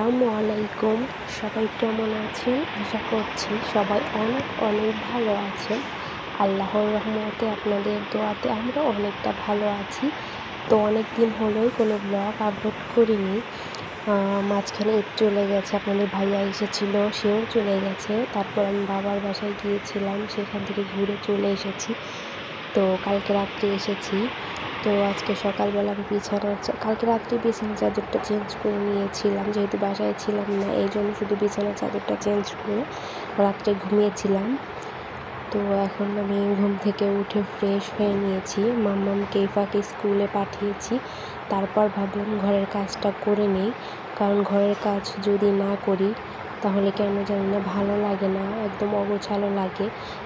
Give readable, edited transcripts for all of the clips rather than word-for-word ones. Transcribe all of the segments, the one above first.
আসসালামু আলাইকুম। সবাই কেমন আছেন? আশা করছি সবাই অনেক অনেক ভালো আছেন। আল্লাহর রহমতে আপনাদের দোয়াতে আমরা অনেকটা ভালো আছি। তো অনেক দিন হলোই কোনো ব্লগ আপলোড করিনি। মাঝখানে ঈদ চলে গেছে, আপনাদের ভাইয়া এসেছিল, সেও চলে গেছে। তারপর আমি বাবার বাসায় গিয়েছিলাম, সেখান থেকে ঘুরে চলে এসেছি। তো কালকে রাত্রে এসেছি। তো আজকে সকালবেলা আমি কালকে রাত্রে বিছানার চাদরটা চেঞ্জ করে নিয়েছিলাম, যেহেতু বাসায় ছিলাম না, এই জন্য শুধু বিছানার চাদরটা চেঞ্জ করে রাত্রে ঘুমিয়েছিলাম। তো এখন আমি ঘুম থেকে উঠে ফ্রেশ হয়ে নিয়েছি, মাম্মামকে ফাঁকে স্কুলে পাঠিয়েছি। তারপর ভাবলাম ঘরের কাজটা করে নেই, কারণ ঘরের কাজ যদি না করি তাহলে কেন জানি না ভালো লাগে না, একদম অগোছালো লাগে।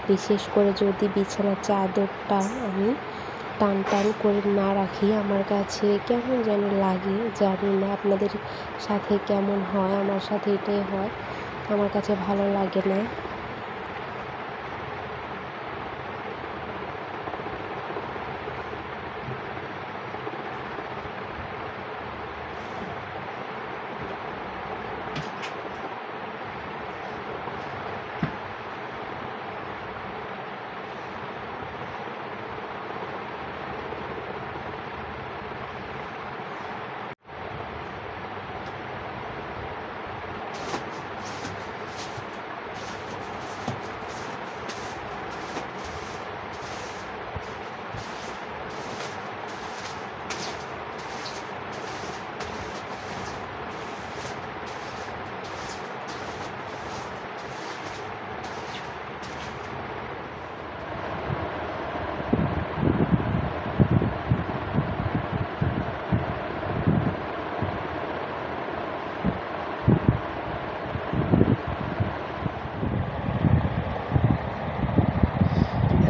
বিশেষ করে যদি বিছানার চাদরটা আমি টান টান করে না রাখি, আমার কাছে কেমন যেন লাগে, জানি না আপনাদের সাথে কেমন হয়, আমার সাথে এটাই হয়, আমার কাছে ভালো লাগে না।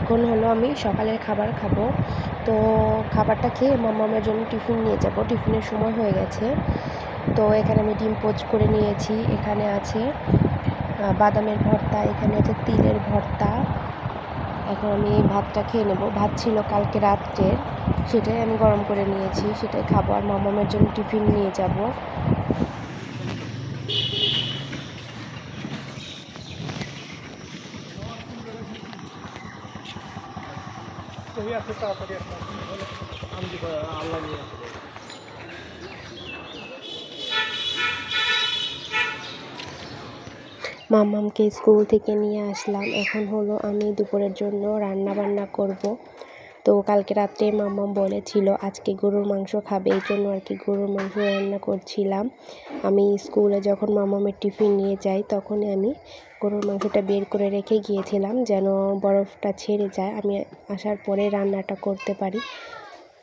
এখন হলো আমি সকালের খাবার খাবো। তো খাবারটা খেয়ে মাম্মামের জন্য টিফিন নিয়ে যাব, টিফিনের সময় হয়ে গেছে। তো এখানে আমি ডিম পোচ করে নিয়েছি, এখানে আছে বাদামের ভর্তা, এখানে আছে তিলের ভর্তা। এখন আমি ভাতটা খেয়ে নেব। ভাত ছিল কালকে রাত্রের, সেটাই আমি গরম করে নিয়েছি, সেটাই খাবো, আর মাম্মামের জন্য টিফিন নিয়ে যাব। মাম্মামকে স্কুল থেকে নিয়ে আসলাম, এখন হলো আমি দুপুরের জন্য রান্না বান্না করব। তো কালকে রাত্রে মাম্মাম বলেছিল আজকে গরুর মাংস খাবে, এই জন্য আর কি গরুর মাংস রান্না করছিলাম। আমি স্কুলে যখন মাম্মামের টিফিন নিয়ে যাই তখনই আমি গরুর মাংসটা বের করে রেখে গিয়েছিলাম, যেন বরফটা ছেড়ে যায়, আমি আসার পরে রান্নাটা করতে পারি।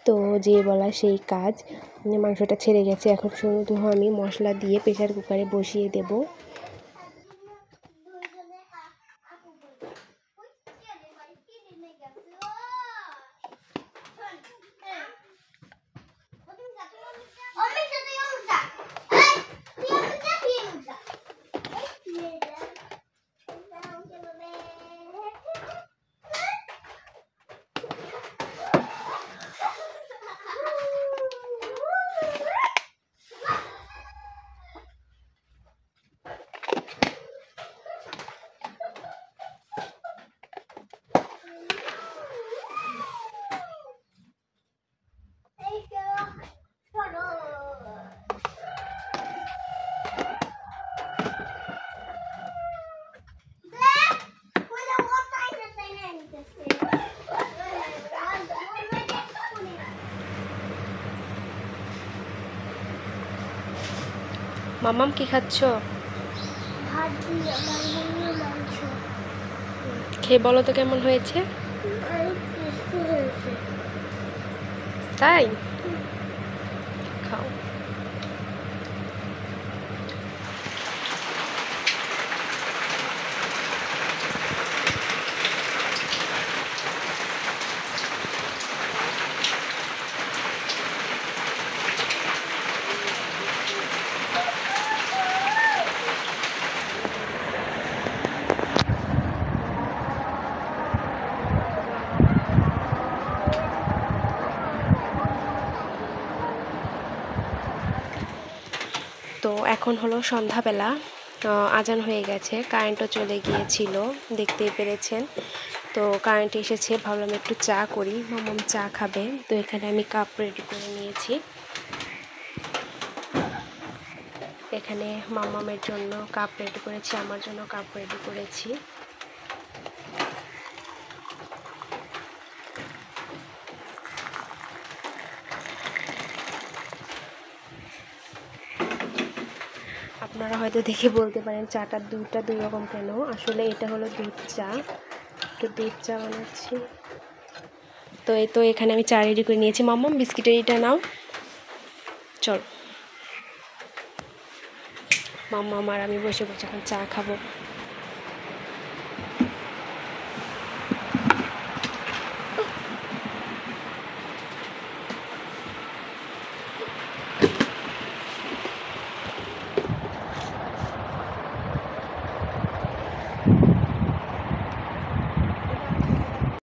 তো যে বলা সেই কাজ, মাংসটা ছেড়ে গেছে, এখন শুধু আমি মশলা দিয়ে প্রেসার কুকারে বসিয়ে দেব। মাম্মাম কি খাচ্ছ? খেয়ে বলো তো কেমন হয়েছে। তাই খাও। এখন হলো সন্ধ্যাবেলা, আজান হয়ে গেছে, কারেন্টও চলে গিয়েছিল, দেখতেই পেরেছেন। তো কারেন্ট এসেছে, ভাবলাম একটু চা করি, মাম্মাম চা খাবে। তো এখানে আমি কাপ রেডি করে নিয়েছি। এখানে মাম্মামের জন্য কাপ রেডি করেছি, আমার জন্য কাপ রেডি করেছি। আপনারা হয়তো দেখে বলতে পারেন চাটা দুধটা দুই রকম কেন। আসলে এটা হলো দুধ চা, একটু দুধ চা বানাচ্ছি। তো এই তো এখানে আমি চা রেডি করে নিয়েছি। মাম্মাম বিস্কিটের এটা নাও, চলো। মাম্মাম আর আমি বসে বসে এখন চা খাবো।